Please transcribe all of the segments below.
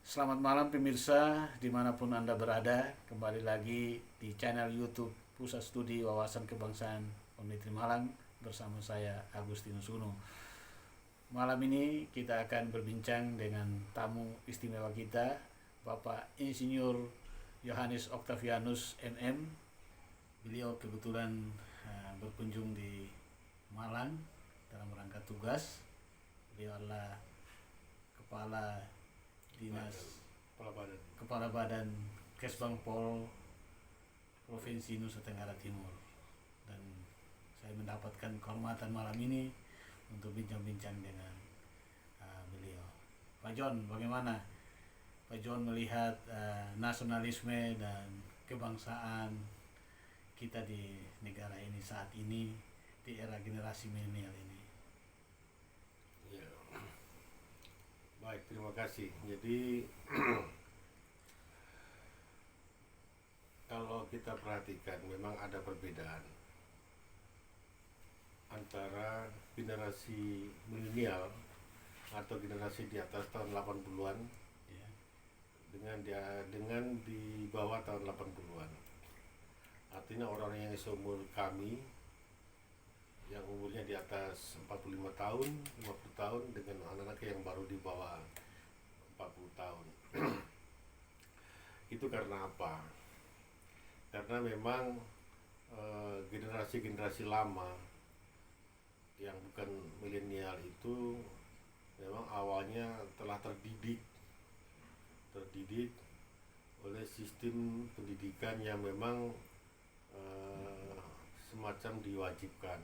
Selamat malam pemirsa, dimanapun Anda berada. Kembali lagi di channel YouTube Pusat Studi Wawasan Kebangsaan Unitri Malang bersama saya Agustinus Uno. Malam ini kita akan berbincang dengan tamu istimewa kita, Bapak Insinyur Yohanes Octavianus MM. Beliau kebetulan berkunjung di Malang dalam rangka tugas. Beliau adalah Kepala Dinas Kepala Badan. Kepala Badan Kesbang Pol Provinsi Nusa Tenggara Timur, dan saya mendapatkan kehormatan malam ini untuk bincang-bincang dengan beliau. Pak John, bagaimana Pak John melihat nasionalisme dan kebangsaan kita di negara ini saat ini, di era generasi milenial ini? Ya. Baik, terima kasih. Jadi kalau kita perhatikan memang ada perbedaan antara generasi milenial atau generasi di atas tahun 80-an Ya, dengan di bawah tahun 80-an. Artinya orang yang seumur kami yang umurnya di atas 45 tahun, 50 tahun dengan anak-anak yang baru di bawah 40 tahun. Itu karena apa? Karena memang generasi-generasi lama yang bukan milenial itu memang awalnya telah terdidik oleh sistem pendidikan yang memang semacam diwajibkan,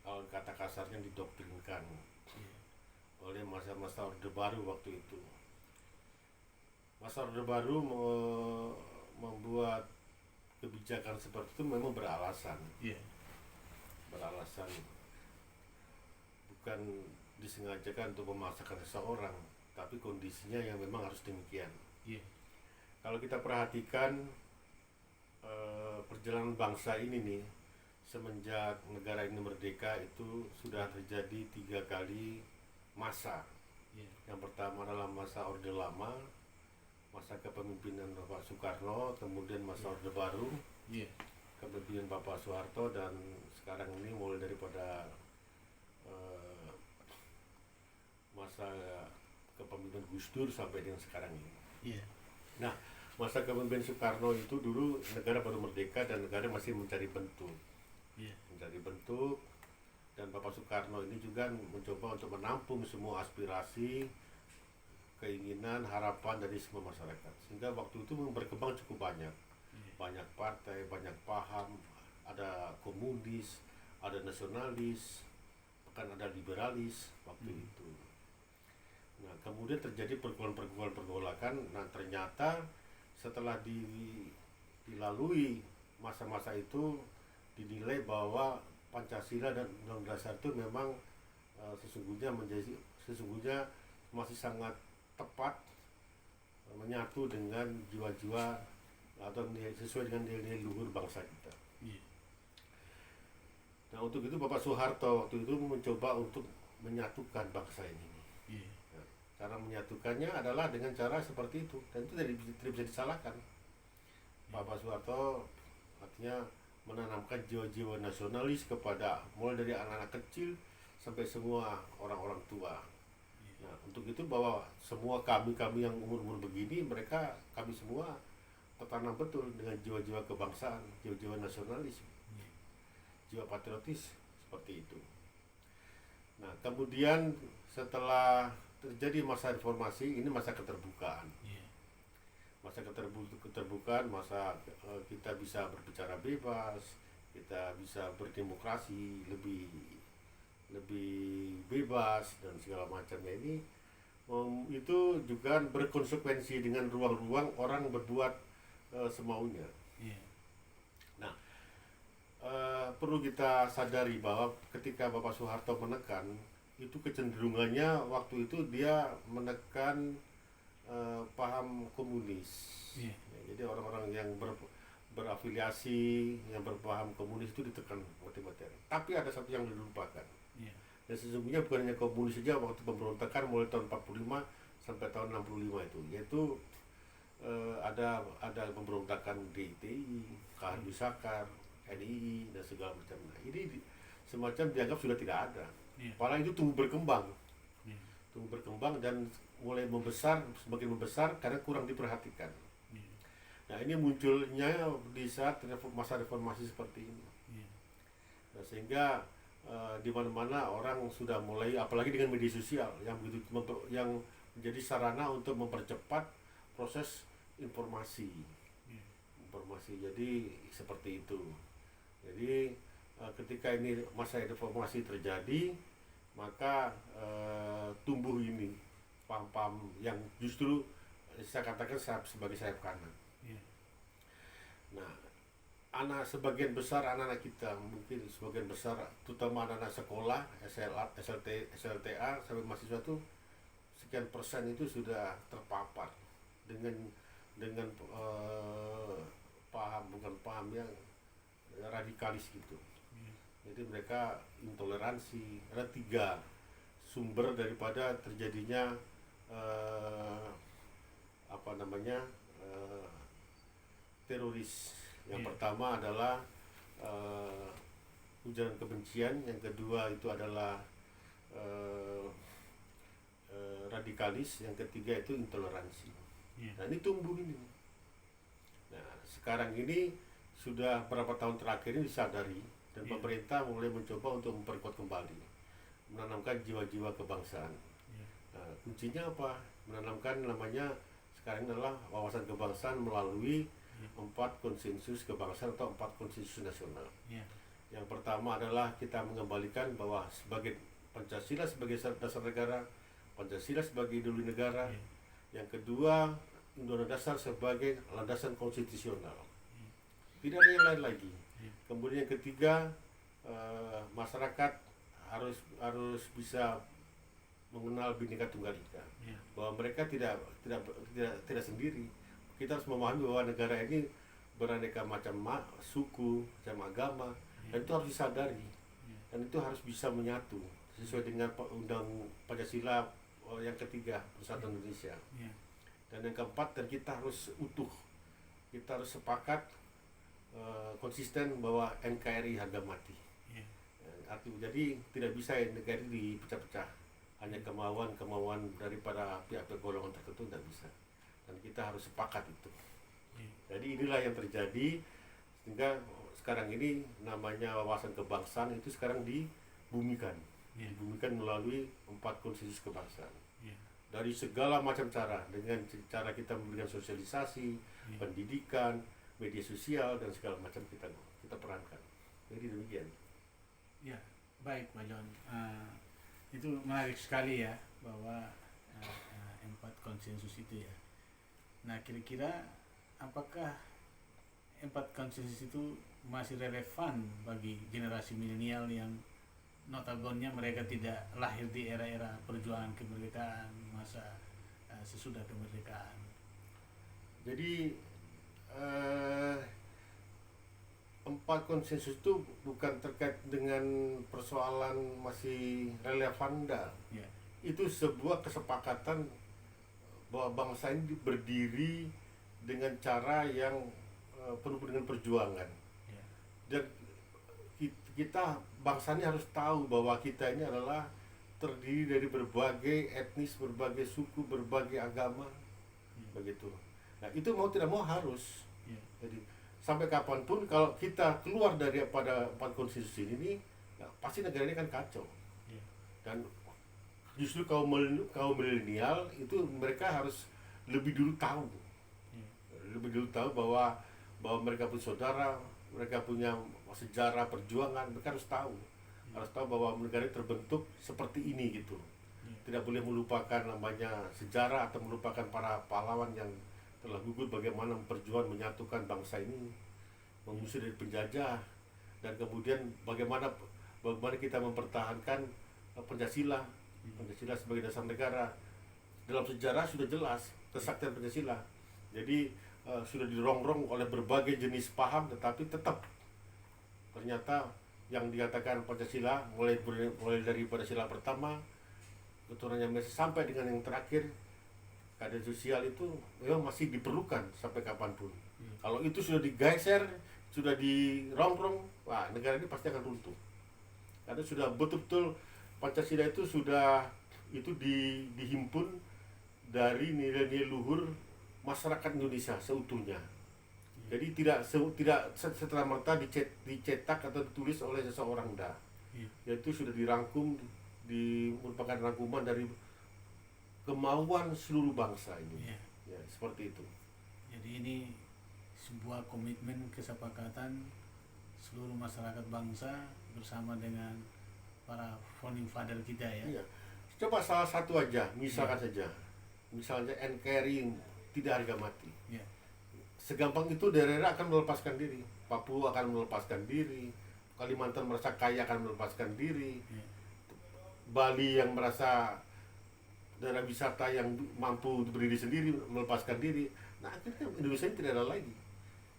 kalau kata kasarnya didoktrinkan oleh masa-masa Orde Baru waktu itu. Masa Orde Baru membuat kebijakan seperti itu memang beralasan ya, bukan disengajakan untuk memaksakan seseorang, tapi kondisinya yang memang harus demikian. ya, Kalau kita perhatikan perjalanan bangsa ini nih, semenjak negara ini merdeka itu sudah terjadi 3 kali masa. ya, Yang pertama adalah masa Orde Lama, masa kepemimpinan Bapak Soekarno, kemudian masa Orde Baru, ya, kepemimpinan Bapak Soeharto, dan sekarang ini mulai daripada masa kepemimpinan Gus Dur sampai dengan sekarang ini. ya, Nah, masa kepemimpinan Soekarno itu dulu negara baru merdeka dan negara masih mencari bentuk. ya, Dan Bapak Soekarno ini juga mencoba untuk menampung semua aspirasi, keinginan, harapan dari semua masyarakat, sehingga waktu itu berkembang cukup banyak partai, banyak paham, ada komunis, ada nasionalis, bahkan ada liberalis waktu itu. Nah, kemudian terjadi pergolakan. Nah, ternyata setelah dilalui masa-masa itu, dinilai bahwa Pancasila dan Undang-Undang Dasar itu memang sesungguhnya masih sangat tepat menyatu dengan jiwa-jiwa atau sesuai dengan nilai-nilai luhur bangsa kita. ya, Nah, untuk itu Bapak Soeharto waktu itu mencoba untuk menyatukan bangsa ini. ya, Nah, cara menyatukannya adalah dengan cara seperti itu, dan itu tidak bisa disalahkan. Bapak Soeharto artinya menanamkan jiwa-jiwa nasionalis kepada mulai dari anak-anak kecil sampai semua orang-orang tua. Nah, untuk itu bahwa semua kami yang umur-umur begini, kami semua tertanam betul dengan jiwa-jiwa kebangsaan, jiwa-jiwa nasionalis, jiwa patriotis seperti itu. Nah, kemudian setelah terjadi masa reformasi, ini masa keterbukaan. ya, Masa keterbukaan, masa kita bisa berbicara bebas, kita bisa berdemokrasi lebih lebih bebas dan segala macamnya ini. Itu juga berkonsekuensi dengan ruang-ruang orang berbuat semaunya. ya, Nah, perlu kita sadari bahwa ketika Bapak Soeharto menekan, itu kecenderungannya waktu itu dia menekan paham komunis. ya, Ya, jadi orang-orang yang berafiliasi, yang berpaham komunis itu ditekan mati-matian. Tapi ada satu yang dilupakan. ya, Dan sesungguhnya bukan hanya komunis saja, waktu pemberontakan mulai tahun 45 sampai tahun 65 itu, yaitu ada pemberontakan DITI, KHD Sakar, NII dan segala macam. Nah, ini semacam dianggap sudah tidak ada. Padahal itu tumbuh berkembang dan mulai membesar, semakin membesar karena kurang diperhatikan. Nah, ini munculnya di saat masa reformasi seperti ini. Nah, sehingga di mana-mana orang sudah mulai, apalagi dengan media sosial yang menjadi sarana untuk mempercepat proses informasi. Jadi seperti itu. Jadi ketika ini masa reformasi terjadi, maka tumbuh ini paham-paham yang justru saya katakan sebagai sayap kanan. Nah, sebagian besar anak-anak kita, mungkin sebagian besar, terutama anak-anak sekolah, SLTA sampai mahasiswa itu sekian persen itu sudah terpapar dengan bukan paham yang radikalis gitu. Jadi mereka intoleransi. Ada 3 sumber daripada terjadinya teroris. Yang pertama adalah ujaran kebencian, yang kedua itu adalah radikalis, yang ketiga itu intoleransi. Nah, ini tumbuh ini. Nah, sekarang ini sudah berapa tahun terakhir ini disadari dan pemerintah mulai mencoba untuk memperkuat kembali, menanamkan jiwa-jiwa kebangsaan. Nah, kuncinya apa? Menanamkan namanya sekarang adalah wawasan kebangsaan melalui 4 konsensus kebangsaan atau 4 konsensus nasional. Yang pertama adalah kita mengembalikan bahwa sebagai Pancasila sebagai dasar negara, Pancasila sebagai ideologi negara. Yang kedua, Undang-Undang Dasar sebagai landasan konstitusional. Tidak ada yang lain lagi. Kemudian yang ketiga, masyarakat harus bisa mengenal Bhinneka Tunggal Ika, bahwa mereka tidak sendiri. Kita harus memahami bahwa negara ini beraneka macam suku, macam agama, dan itu harus disadari, dan itu harus bisa menyatu sesuai dengan Undang Pancasila yang ketiga, Persatuan Indonesia. Dan yang keempat, dan kita harus utuh, kita harus sepakat konsisten bahwa NKRI harga mati. Jadi tidak bisa negara ini dipecah-pecah hanya kemauan daripada pihak-pihak golongan tertentu, tidak bisa. Dan kita harus sepakat itu. Jadi inilah yang terjadi, sehingga sekarang ini namanya wawasan kebangsaan itu sekarang dibumikan melalui 4 konsensus kebangsaan. Dari segala macam cara, dengan cara kita memberikan sosialisasi, pendidikan, media sosial dan segala macam kita perankan. Jadi demikian. Ya, baik Pak John. Itu menarik sekali ya, bahwa 4 konsensus itu ya. Nah, kira-kira apakah 4 konsensus itu masih relevan bagi generasi milenial yang notabene mereka tidak lahir di era-era perjuangan kemerdekaan, masa sesudah kemerdekaan? Jadi 4 konsensus itu bukan terkait dengan persoalan masih relevan enggak. Itu sebuah kesepakatan bahwa bangsa ini berdiri dengan cara yang penuh dengan perjuangan. Dan kita bangsa ini harus tahu bahwa kita ini adalah terdiri dari berbagai etnis, berbagai suku, berbagai agama, begitu. Nah, itu mau tidak mau harus. Jadi sampai kapanpun kalau kita keluar daripada 4 konsensus ini, nah, pasti negara ini kan kacau. Dan justru kaum milenial itu mereka harus lebih dulu tahu, bahwa mereka punya saudara, mereka punya sejarah perjuangan, mereka harus tahu bahwa negara ini terbentuk seperti ini gitu. Tidak boleh melupakan namanya sejarah atau melupakan para pahlawan yang telah gugur bagaimana perjuangan menyatukan bangsa ini, mengusir dari penjajah, dan kemudian bagaimana kita mempertahankan Pancasila sebagai dasar negara. Dalam sejarah sudah jelas kesaktian Pancasila. Jadi sudah dirongrong oleh berbagai jenis paham, tetapi tetap ternyata yang dikatakan Pancasila mulai dari Pancasila pertama, keturunannya sampai dengan yang terakhir, keadilan sosial itu memang masih diperlukan sampai kapanpun. Kalau itu sudah digeser, sudah dirongrong, wah negara ini pasti akan runtuh. Karena sudah betul-betul Pancasila itu sudah dihimpun dari nilai-nilai luhur masyarakat Indonesia seutuhnya. Jadi tidak setelah merta dicetak atau ditulis oleh seseorang dah. Yaitu sudah dirangkum, merupakan rangkuman dari kemauan seluruh bangsa ini. Ya, seperti itu. Jadi ini sebuah komitmen kesepakatan seluruh masyarakat bangsa bersama dengan para founding father kita ya. Iya. Coba salah satu aja, misalkan saja. Misalnya NKRI tidak harga mati. Ya. Segampang itu daerah akan melepaskan diri. Papua akan melepaskan diri. Kalimantan merasa kaya akan melepaskan diri. Ya. Bali yang merasa daerah wisata yang mampu berdiri sendiri melepaskan diri. Nah akhirnya Indonesia ini tidak ada lagi.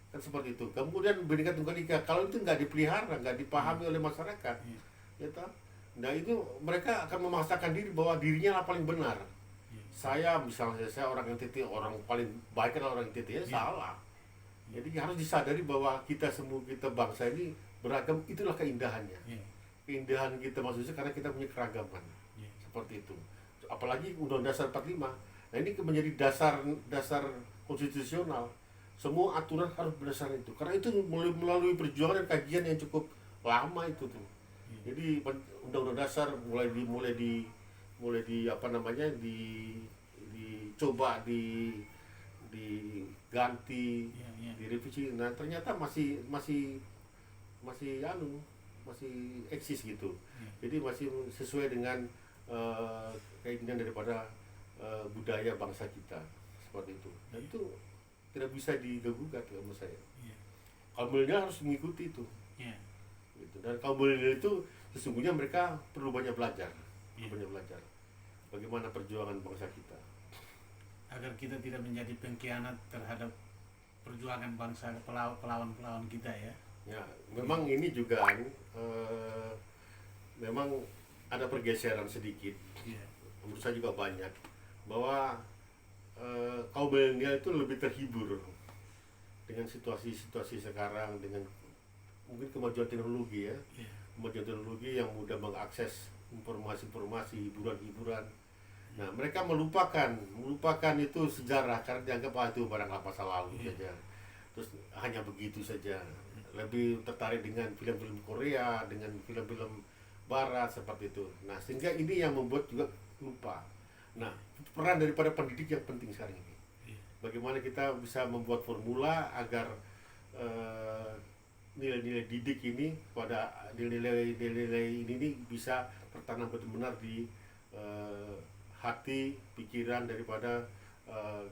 Kan seperti itu. Kemudian Bhinneka Tunggal Ika, kalau itu nggak dipelihara, nggak dipahami oleh masyarakat, ya toh? Nah itu mereka akan memaksakan diri bahwa dirinya lah paling benar. Saya misalnya saya orang NTT, orang paling baik adalah orang NTT, ya salah. Jadi harus disadari bahwa kita semua, kita bangsa ini beragam, itulah keindahannya. Keindahan kita maksudnya karena kita punya keragaman. Seperti itu. Apalagi Undang-Undang Dasar 45. Nah ini menjadi dasar konstitusional. Semua aturan harus berdasarkan itu. Karena itu melalui perjuangan dan kajian yang cukup lama itu tuh. Jadi Undang-Undang Dasar mulai dicoba diganti, direvisi. Nah ternyata masih eksis gitu. Jadi masih sesuai dengan keinginan daripada budaya bangsa kita seperti itu. Dan itu tidak bisa digagugat menurut saya. Kaum milenial harus mengikuti itu. Gitu. Dan kaum milenial itu sesungguhnya mereka perlu banyak belajar. Bagaimana perjuangan bangsa kita. Agar kita tidak menjadi pengkhianat terhadap perjuangan bangsa, pelawan-pelawan kita ya. Ya, memang ini juga memang ada pergeseran sedikit. Menurut saya juga banyak bahwa kaum milenial itu lebih terhibur dengan situasi sekarang, dengan mungkin kemajuan teknologi ya. Kemajuan teknologi yang mudah mengakses informasi-informasi, hiburan-hiburan. Nah, mereka melupakan itu sejarah karena dianggap itu barang masa lalu saja. Terus hanya begitu saja. Lebih tertarik dengan film-film Korea, dengan film-film Barat seperti itu. Nah, sehingga ini yang membuat juga lupa. Nah, peran daripada pendidik yang penting sekarang ini. Bagaimana kita bisa membuat formula agar nilai-nilai didik ini pada nilai-nilai ini bisa tertanam benar-benar di hati, pikiran daripada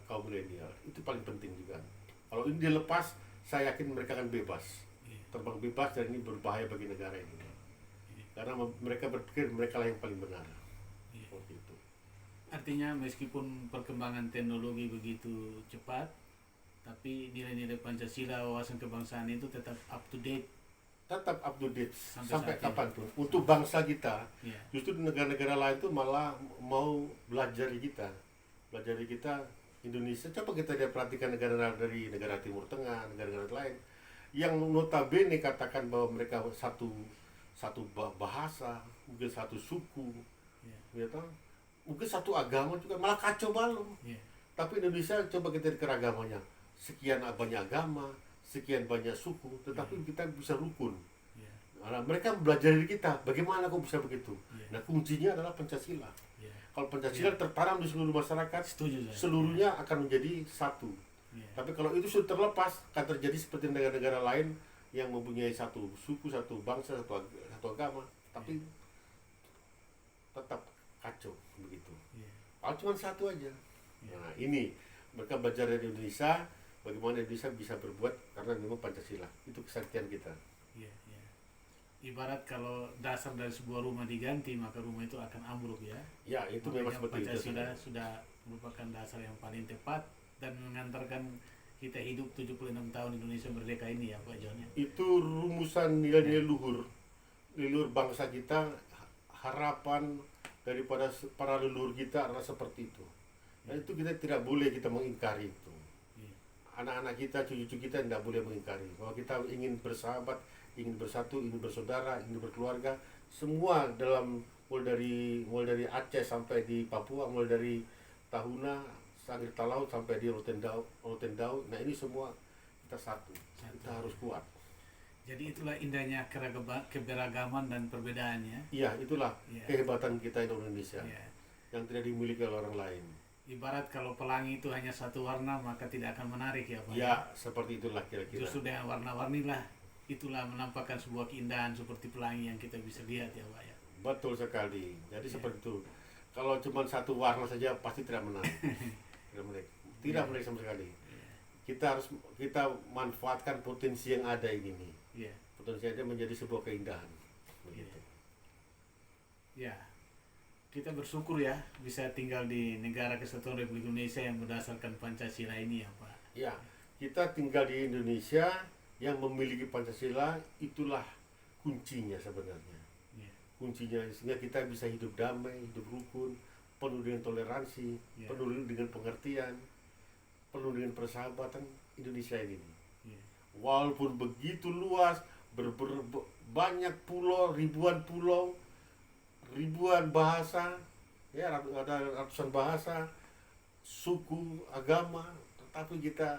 kaum milenial. Itu paling penting juga. Kalau ini dilepas, saya yakin mereka akan bebas. Terbang bebas dan ini berbahaya bagi negara ini. Karena mereka berpikir mereka lah yang paling benar. Seperti itu. Artinya meskipun perkembangan teknologi begitu cepat, tapi nilai-nilai Pancasila, wawasan kebangsaan itu tetap up to date. Tetap up to date sampai kapanpun. ini. Untuk bangsa kita, justru di negara-negara lain itu malah mau belajar dari kita. Belajar dari kita, Indonesia. Coba kita lihat perhatikan negara dari negara Timur Tengah, negara-negara lain. Yang notabene katakan bahwa mereka satu bahasa, mungkin satu suku, mungkin satu agama juga, malah kacau balau. Tapi Indonesia coba kita lihat keragamannya. Sekian banyak agama, sekian banyak suku, tetapi kita bisa rukun. Nah, mereka belajar dari kita, bagaimana kok bisa begitu? Nah, kuncinya adalah Pancasila. Kalau Pancasila tertanam di seluruh masyarakat, seluruhnya akan menjadi satu. Tapi kalau itu sudah terlepas, akan terjadi seperti negara-negara lain yang mempunyai satu suku, satu bangsa, satu agama, tapi tetap kacau begitu. Kalau cuma satu aja. Nah, ini mereka belajar dari Indonesia. Bagaimana Indonesia bisa berbuat karena memang Pancasila itu kesaktian kita. Ibarat kalau dasar dari sebuah rumah diganti, maka rumah itu akan ambruk ya. Ya, itu memang seperti itu. Pancasila sudah merupakan dasar yang paling tepat dan mengantarkan kita hidup 76 tahun Indonesia merdeka ini ya Pak John. Itu rumusan nilai-nilai luhur bangsa kita, harapan daripada para leluhur kita adalah seperti itu. Dan itu kita tidak boleh kita mengingkari itu. Iya. Anak-anak kita, cucu-cucu kita tidak boleh mengingkari bahwa kita ingin bersahabat, ingin bersatu, ingin bersaudara, ingin berkeluarga. Semua dalam mulai dari Aceh sampai di Papua, mulai dari Tahuna, Sangir Talaut sampai di Rotendau. Nah ini semua kita satu. Kita harus kuat. Jadi itulah indahnya keberagaman dan perbedaannya. Iya, itulah Iya. kehebatan kita di Indonesia Iya. yang tidak dimiliki oleh orang lain. Ibarat kalau pelangi itu hanya satu warna maka tidak akan menarik ya Pak. Ya, seperti itulah kira-kira. Justru dengan warna-warni lah itulah menampakkan sebuah keindahan seperti pelangi yang kita bisa lihat ya Pak ya. Betul sekali. Jadi Iya. seperti itu. Kalau cuma satu warna saja pasti tidak menarik. Tidak menarik. Tidak menarik sama sekali. Iya. Kita manfaatkan potensi yang ada ini nih. Iya. Potensi ada menjadi sebuah keindahan. Begitu. Ya. Kita bersyukur ya bisa tinggal di negara kesatuan Republik Indonesia yang berdasarkan Pancasila ini ya Pak. Ya, kita tinggal di Indonesia yang memiliki Pancasila, itulah kuncinya sebenarnya. Iya. Kuncinya sehingga kita bisa hidup damai, hidup rukun, penuh dengan toleransi, Iya. penuh dengan pengertian, penuh dengan persahabatan. Indonesia ini. Iya. Walaupun begitu luas, banyak pulau, ribuan bahasa, ya ada ratusan bahasa, suku, agama, tetapi kita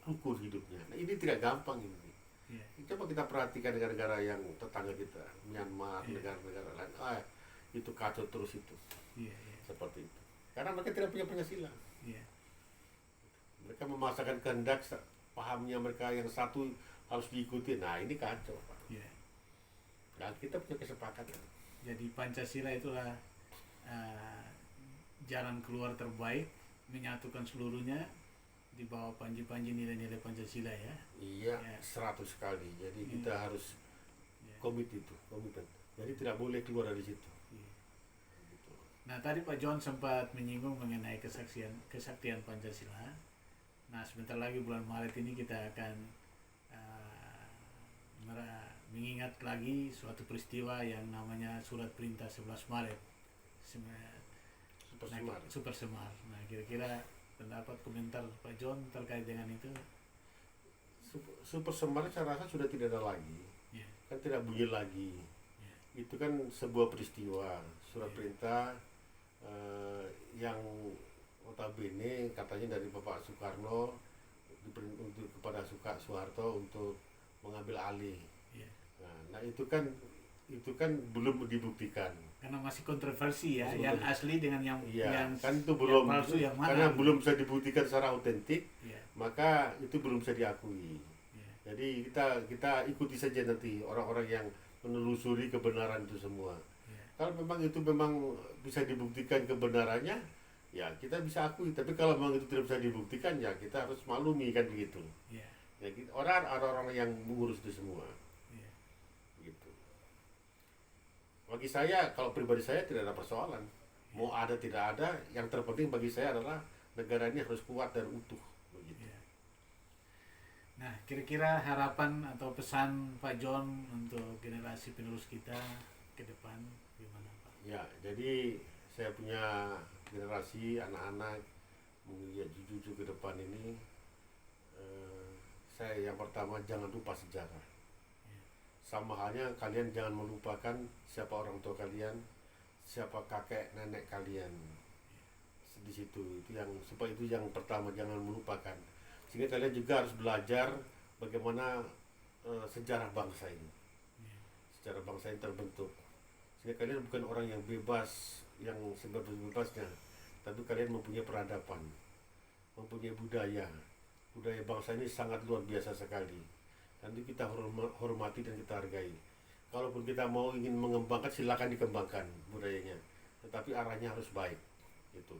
rukun hidupnya. Nah, ini tidak gampang ini. Iya. Coba kita perhatikan negara-negara yang tetangga kita, Myanmar, Iya. negara-negara lain, itu kacau terus itu, Iya. Iya. seperti itu. Karena mereka tidak punya Pancasila. Iya. Mereka memaksakan kehendak pahamnya mereka yang satu harus diikuti. Nah ini kacau, Pak. Iya. Dan kita punya kesepakatan. Jadi Pancasila itulah jalan keluar terbaik menyatukan seluruhnya di bawah panji-panji nilai-nilai Pancasila ya. Iya, Ya. 100 kali. Jadi Iya. kita harus Ya. komitmen. Jadi tidak boleh keluar dari situ. Iya. Gitu. Nah tadi Pak John sempat menyinggung mengenai kesaktian Pancasila. Nah sebentar lagi bulan Maret ini kita akan mengingat lagi suatu peristiwa yang namanya Surat Perintah 11 Maret Super Nah, Semar. Super Semar. Nah kira-kira pendapat komentar Pak John terkait dengan itu? Super Semar saya rasa sudah tidak ada lagi. Ya. Kan tidak bunyi lagi. Ya. Itu kan sebuah peristiwa. Surat Ya. perintah yang notabene katanya dari Bapak Soekarno untuk kepada Soeharto untuk mengambil alih. Ya. Nah itu kan belum dibuktikan. Karena masih kontroversi ya, Masih yang kontroversi. asli dengan yang Iya, kan itu yang belum palsu yang mana? karena belum bisa dibuktikan secara otentik, Ya. maka itu belum bisa diakui. Ya. Jadi kita ikuti saja nanti orang-orang yang menelusuri kebenaran itu semua. Ya. Kalau memang itu bisa dibuktikan kebenarannya, ya kita bisa akui. Tapi kalau memang itu tidak bisa dibuktikan, ya kita harus maklumi kan begitu. Ya. Ya, orang-orang yang mengurus itu semua. Ya. Gitu. Bagi saya, kalau pribadi saya tidak ada persoalan. Mau ada tidak ada, yang terpenting bagi saya adalah negara ini harus kuat dan utuh. Begitu. Ya. Nah, kira-kira harapan atau pesan Pak John untuk generasi penerus kita ke depan gimana Pak? Ya, jadi saya punya generasi anak-anak menginjak cucu ke depan ini. Saya yang pertama jangan lupa sejarah. Ya. Sama halnya kalian jangan melupakan siapa orang tua kalian, siapa kakek nenek kalian. Di situ supaya itu yang pertama, jangan melupakan. Sehingga kalian juga harus belajar bagaimana sejarah bangsa ini. Ya. Sejarah bangsa ini terbentuk. Sehingga kalian bukan orang yang bebas, yang sebebas-bebasnya, tapi kalian mempunyai peradaban, mempunyai budaya. Budaya bangsa ini sangat luar biasa sekali. Nanti kita hormati dan kita hargai. Kalaupun kita mau ingin mengembangkan, silakan dikembangkan budayanya. Tetapi arahnya harus baik. Gitu.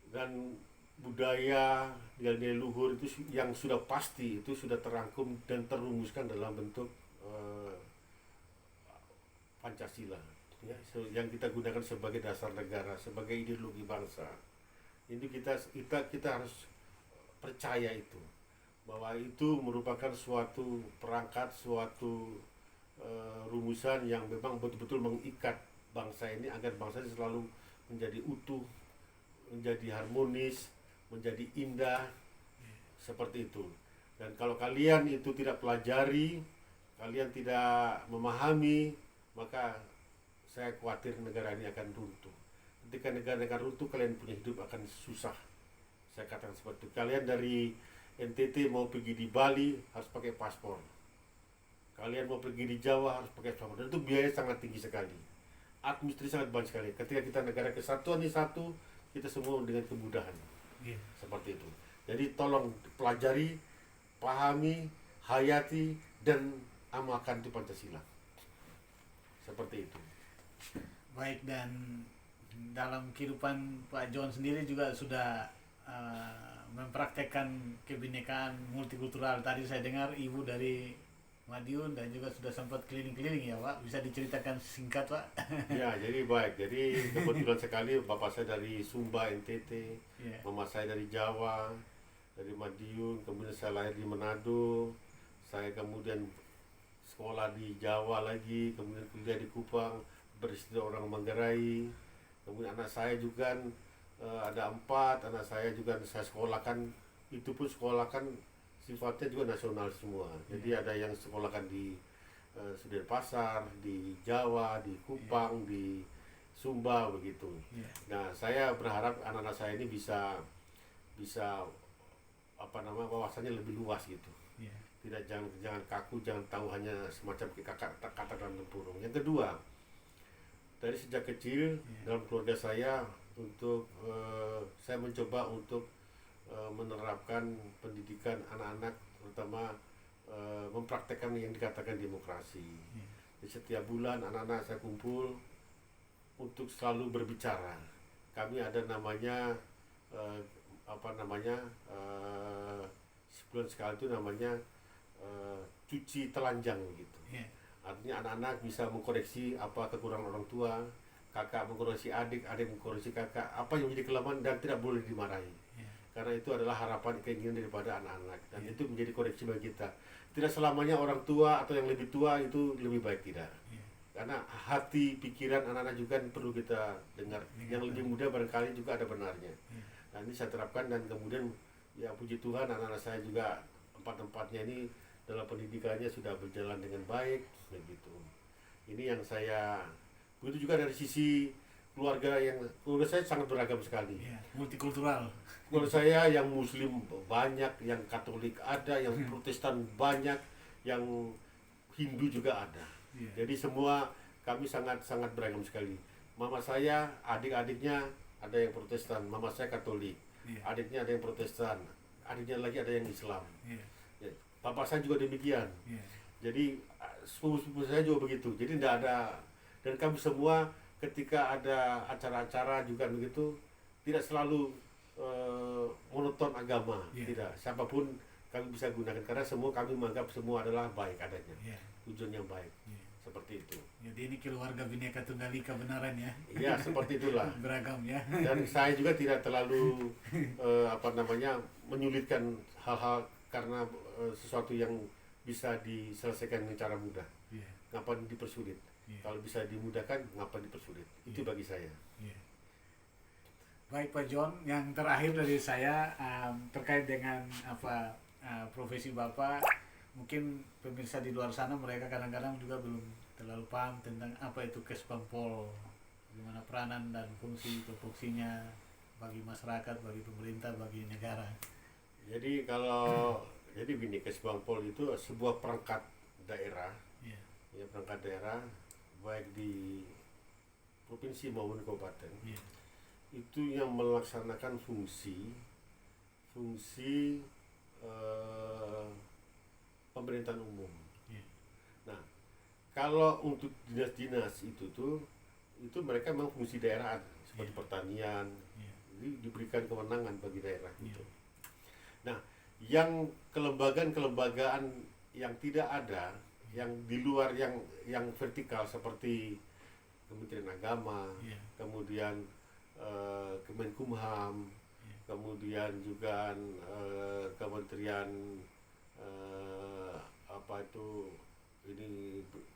Dan budaya nilai-nilai luhur itu yang sudah pasti, itu sudah terangkum dan terumuskan dalam bentuk Pancasila. Ya, yang kita gunakan sebagai dasar negara, sebagai ideologi bangsa. Ini kita harus percaya itu, bahwa itu merupakan suatu perangkat, suatu rumusan yang memang betul-betul mengikat bangsa ini agar bangsa ini selalu menjadi utuh, menjadi harmonis, menjadi indah, seperti itu. Dan kalau kalian itu tidak pelajari, kalian tidak memahami, maka saya khawatir negara ini akan runtuh. Ketika negara-negara runtuh, kalian punya hidup akan susah. Saya katakan seperti itu. Kalian dari NTT mau pergi di Bali harus pakai paspor. Kalian mau pergi di Jawa harus pakai paspor. Dan itu biaya sangat tinggi sekali. Administrasi sangat banyak sekali. Ketika kita negara kesatuan ini satu, kita semua dengan kemudahan. Seperti itu. Jadi tolong pelajari, pahami, hayati, dan amalkan di Pancasila. Seperti itu. Baik, dan dalam kehidupan Pak John sendiri juga sudah mempraktekkan kebinekaan multikultural. Tadi saya dengar ibu dari Madiun dan juga sudah sempat keliling-keliling ya Pak. Bisa diceritakan singkat Pak? Ya, jadi baik. Jadi kebetulan sekali bapak saya dari Sumba, NTT, mama saya dari Jawa, dari Madiun, kemudian saya lahir di Manado, saya kemudian sekolah di Jawa lagi, kemudian kuliah di Kupang, beristri orang Manggarai, kemudian anak saya juga ada 4 anak saya juga saya sekolahkan, itu pun sekolahkan sifatnya juga nasional semua. Jadi ada yang sekolahkan di Sudirpasar, di Jawa, di Kupang, di Sumba begitu. Nah, saya berharap anak-anak saya ini bisa wawasannya lebih luas gitu. Tidak jangan kaku, jangan tahu hanya semacam kata dalam tempurung. Yang kedua, dari sejak kecil dalam keluarga saya saya mencoba untuk menerapkan pendidikan anak-anak, terutama mempraktekkan yang dikatakan demokrasi. Di setiap bulan anak-anak saya kumpul untuk selalu berbicara. Kami ada namanya sebulan sekali itu namanya cuci telanjang gitu. Artinya anak-anak bisa mengkoreksi apa kekurangan orang tua, kakak mengkoreksi adik, adik mengkoreksi kakak, apa yang menjadi kelemahan dan tidak boleh dimarahi. Karena itu adalah harapan keinginan daripada anak-anak, dan itu menjadi koreksi bagi kita. Tidak selamanya orang tua atau yang lebih tua itu lebih baik, tidak. Karena hati, pikiran anak-anak juga perlu kita dengar. Yang lebih muda barangkali juga ada benarnya. Nah, ini saya terapkan, dan kemudian ya puji Tuhan anak-anak saya juga empat-empatnya ini dalam pendidikannya sudah berjalan dengan baik begitu. Ini yang saya, begitu juga dari sisi keluarga saya sangat beragam sekali. Multikultural. Keluarga saya yang Muslim banyak, yang Katolik ada, yang Protestan banyak, yang Hindu juga ada. Jadi semua kami sangat beragam sekali. Mama saya, adik-adiknya ada yang Protestan, mama saya Katolik, adiknya ada yang Protestan, adiknya lagi ada yang Islam. Bapak saya juga demikian. Jadi sepupu saya juga begitu. Jadi tidak ada, dan kami semua ketika ada acara-acara juga begitu, tidak selalu monoton agama, tidak. Siapapun kami bisa gunakan, karena semua kami menganggap semua adalah baik adanya, tujuan yang baik. Seperti itu. Jadi ini keluarga Bhinneka Tunggal Ika benaran ya. Iya, seperti itulah. Beragam ya. Dan saya juga tidak terlalu menyulitkan hal-hal, karena sesuatu yang bisa diselesaikan dengan cara mudah. Ngapain dipersulit? Kalau bisa dimudahkan, ngapain dipersulit? Itu bagi saya. Baik Pak John, yang terakhir dari saya terkait dengan profesi Bapak. Mungkin pemirsa di luar sana mereka kadang-kadang juga belum terlalu paham tentang apa itu Kesbangpol, bagaimana peranan dan fungsinya bagi masyarakat, bagi pemerintah, bagi negara. Jadi jadi gini, Kesbangpol itu sebuah perangkat daerah, ya perangkat daerah baik di provinsi maupun kabupaten, itu yang melaksanakan fungsi pemerintahan umum. Nah, kalau untuk dinas-dinas itu mereka memang fungsi daerah seperti pertanian, jadi diberikan kewenangan bagi daerah itu. Nah, yang kelembagaan yang tidak ada, yang di luar yang vertikal seperti Kementerian Agama, kemudian Kemenkumham, kemudian juga Kementerian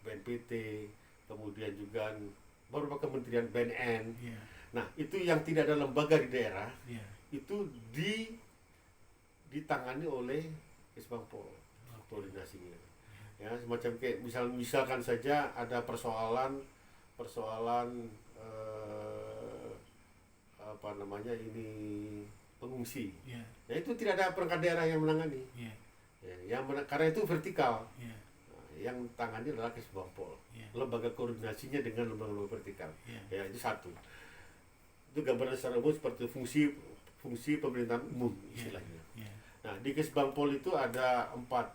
BNPT, kemudian juga beberapa kementerian BNN. Nah, itu yang tidak ada lembaga di daerah, Iya. itu ditangani oleh Kesbangpol koordinasinya. Ya, semacam kayak misalkan saja ada persoalan apa namanya ini pengungsi. Iya. Ya itu tidak ada perangkat daerah yang menangani. Iya. Ya, karena itu vertikal. Iya. Nah, yang tangani adalah Kesbangpol. Iya. Lembaga koordinasinya dengan lembaga vertikal. Iya. Ya, itu satu. Itu gambaran secara umum seperti fungsi pemerintahan umum istilahnya. Iya. Nah, di Kesbangpol itu ada empat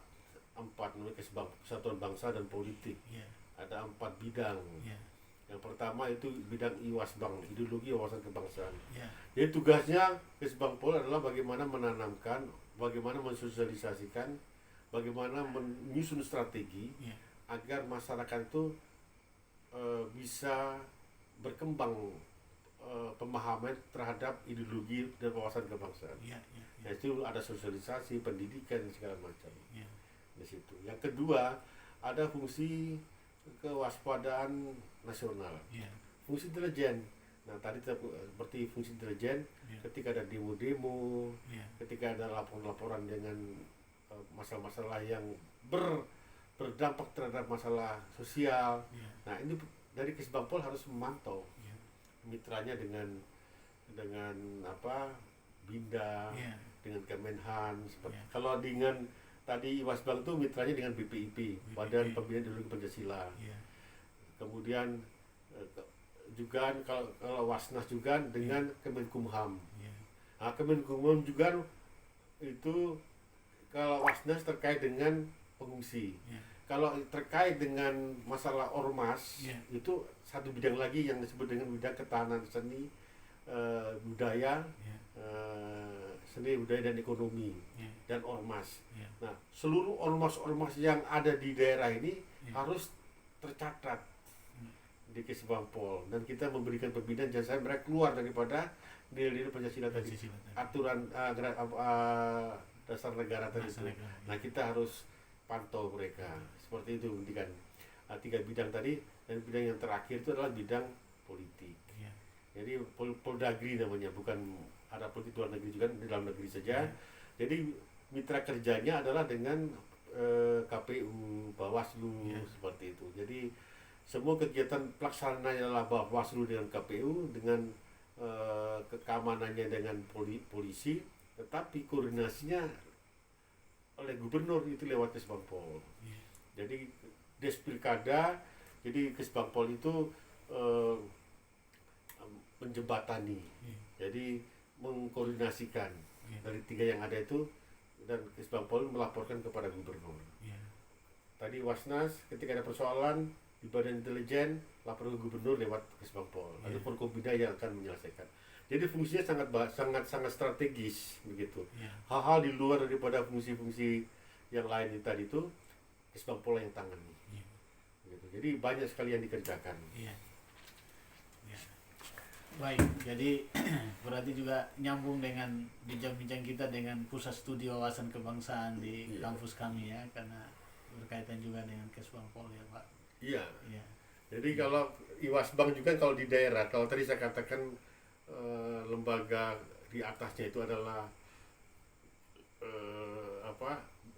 namanya Kesatuan Bangsa dan Politik. Iya. Ada 4 bidang. Iya. Yang pertama itu bidang IWASBANG, ideologi wawasan kebangsaan. Iya. Jadi tugasnya Kesbangpol adalah bagaimana menanamkan, bagaimana mensosialisasikan, bagaimana menyusun strategi Iya. agar masyarakat itu bisa berkembang pemahaman terhadap ideologi dan wawasan kebangsaan. Iya. Nah, itu ada sosialisasi, pendidikan dan segala macam Iya. di situ. Yang kedua ada fungsi kewaspadaan nasional, Iya. fungsi intelijen. Nah, tadi seperti fungsi intelijen, Iya. ketika ada demo-demo, Iya. ketika ada laporan-laporan dengan masalah-masalah yang berdampak terhadap masalah sosial. Iya. Nah, ini dari Kesbangpol harus memantau Iya. mitranya dengan apa Binda, Iya. dengan Kemenhan seperti. Iya. Kalau dengan tadi IWASBANG itu mitranya dengan BPIP, Badan Pembinaan Ideologi Pancasila. Iya. Kemudian juga kalau Wasnas juga dengan Kemenkumham. Iya. Nah, Kemenkumham juga itu kalau Wasnas terkait dengan pengungsi. Iya. Kalau terkait dengan masalah ormas, Iya. itu satu bidang lagi yang disebut dengan bidang ketahanan seni, budaya, Iya. seni budaya dan ekonomi, Iya. dan ormas. Iya. Nah, seluruh ormas-ormas yang ada di daerah ini Iya. harus tercatat Hmm. di Kesbangpol, dan kita memberikan pembinaan jangan sampai mereka keluar daripada nilai-nilai Pancasila tadi, Pancasila tadi. aturan dasar negara tadi Dasar itu. negara, Nah, kita harus pantau mereka seperti itu pendidikan. Nah, 3 bidang tadi, dan bidang yang terakhir itu adalah bidang politik. Iya. Jadi Poldagri namanya, bukan ada politik luar negeri juga, di dalam negeri saja. Iya. Jadi mitra kerjanya adalah dengan KPU, Bawaslu, Iya. seperti itu. Jadi semua kegiatan pelaksananya adalah Bawaslu dengan KPU, dengan keamanannya dengan polisi, tetapi koordinasinya oleh gubernur itu lewat Kesbangpol. Iya. Jadi des pilkada, jadi Kesbangpol itu menjembatani, Iya. jadi mengkoordinasikan Iya. dari 3 yang ada itu, dan Kesbangpol melaporkan kepada gubernur. Iya. Tadi Wasnas ketika ada persoalan di Badan Intelijen, lapor ke gubernur lewat Kesbangpol. Ada Iya. Forkompinda yang akan menyelesaikan. Jadi fungsinya sangat strategis begitu. Iya. Hal-hal di luar daripada fungsi-fungsi yang lain tadi itu Kesbangpol yang tangani. Iya. Gitu. Jadi banyak sekali yang dikerjakan. Iya. Iya. Baik, jadi berarti juga nyambung dengan bincang-bincang kita dengan Pusat Studi Wawasan Kebangsaan di Iya. kampus kami ya, karena berkaitan juga dengan Kesbangpol ya Pak. Iya. Iya. Jadi kalau IWASBANG juga kalau di daerah, kalau tadi saya katakan lembaga di atasnya itu adalah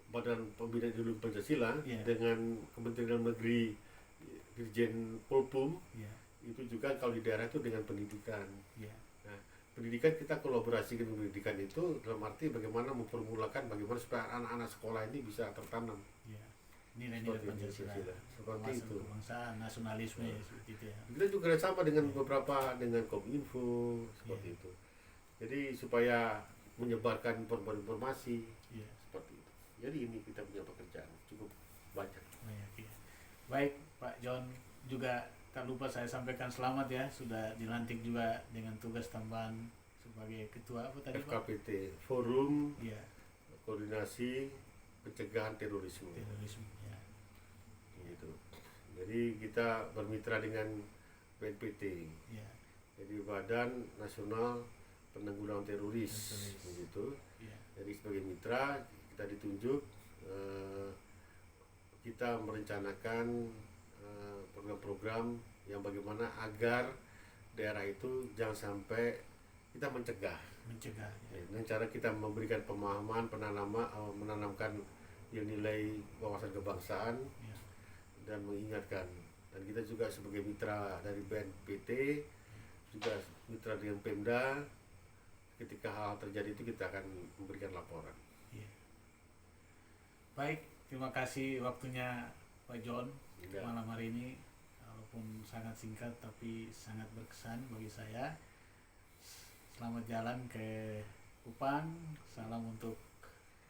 Badan Pembinaan Ideologi Pancasila, Iya. dengan Kementerian Dalam Negeri, Dirjen Polpum. Iya. Itu juga kalau di daerah itu dengan pendidikan. Iya. Nah, pendidikan kita kolaborasi dengan pendidikan itu dalam arti bagaimana memformulakan bagaimana supaya anak-anak sekolah ini bisa tertanam Iya. Nilai-nilai seperti Pancasila, seperti wawasan itu. kebangsaan, nasionalisme seperti itu ya. Kita juga sama dengan Iya. beberapa dengan Kominfo seperti Iya. itu. Jadi supaya menyebarkan informasi Iya. seperti itu. Jadi ini kita punya pekerjaan cukup banyak. Banyak, iya. Baik Pak John, juga tak lupa saya sampaikan selamat ya, sudah dilantik juga dengan tugas tambahan sebagai ketua apa tadi Pak? FKPT, Forum Iya, Koordinasi Pencegahan Terorisme. terorisme ya. Gitu. Jadi kita bermitra dengan BNPT, Iya. jadi Badan Nasional Penanggulangan Teroris, Teroris. begitu. Iya. Jadi sebagai mitra kita ditunjuk, kita merencanakan program-program yang bagaimana agar daerah itu jangan sampai kita mencegah. Mencegah. Dengan cara kita memberikan pemahaman, menanamkan nilai wawasan kebangsaan Ya. dan mengingatkan. Dan kita juga sebagai mitra dari BNPT, juga mitra dengan Pemda, ketika hal terjadi itu kita akan memberikan laporan. Ya. Baik, terima kasih waktunya Pak John Ya. malam hari ini, walaupun sangat singkat tapi sangat berkesan bagi saya. Selamat jalan ke Kupang, salam untuk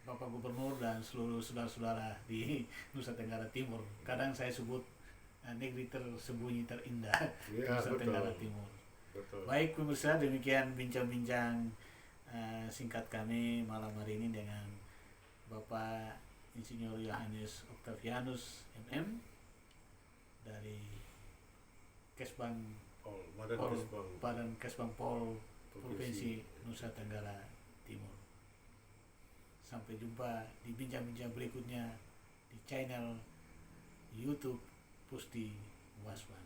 Bapak Gubernur dan seluruh saudara-saudara di Nusa Tenggara Timur. Kadang saya sebut negeri tersembunyi terindah Ya, Nusa betul. Tenggara Timur. Betul. Baik pemirsa, demikian bincang-bincang singkat kami malam hari ini dengan Bapak Insinyur Yohanes Octavianus MM dari Kesbang Badan Kesbang Pol Provinsi Nusa Tenggara Timur. Sampai jumpa di bincang-bincang berikutnya di channel YouTube Pusti Waswan.